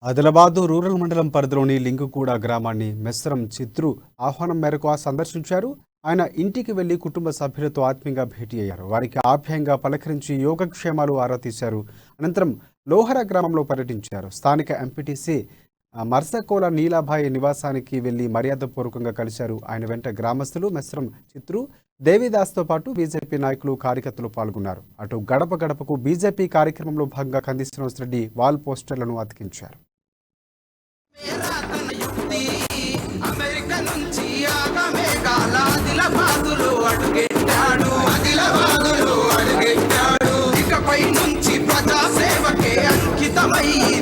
Adilabad rural మండలం పరిధిలోని లింగుగూడ గ్రామాన్ని మెస్రం చిత్రు ఆహ్వానం మేరకు సందర్శించారు. ఆయన ఇంటికి వెళ్లి కుటుంబ సభ్యులతో ఆత్మీయంగా భేటీ అయ్యారు. వారికి ఆప్యాయంగా పలకరించి యోగక్షేమాలు ఆరా తీశారు. అనంతరం లోహర గ్రామంలో పర్యటించారు. స్థానిక ఎంపీటీసీ మర్సకోల నీలాభాయ్ నివాసానికి వెళ్లి మర్యాదపూర్వకంగా కలిశారు. ఆయన వెంట గ్రామస్తులు మెస్రం చిత్రు దేవిదాస్తో పాటు బీజేపీ నాయకులు కార్యకర్తలు పాల్గొన్నారు. అటు గడప గడపకు బీజేపీ కార్యక్రమంలో భాగంగా కంది శ్రీనివాసరెడ్డి వాల్ పోస్టర్లను అతికించారు. ఇకపై నుంచి ప్రజా సేవకే అంకితమై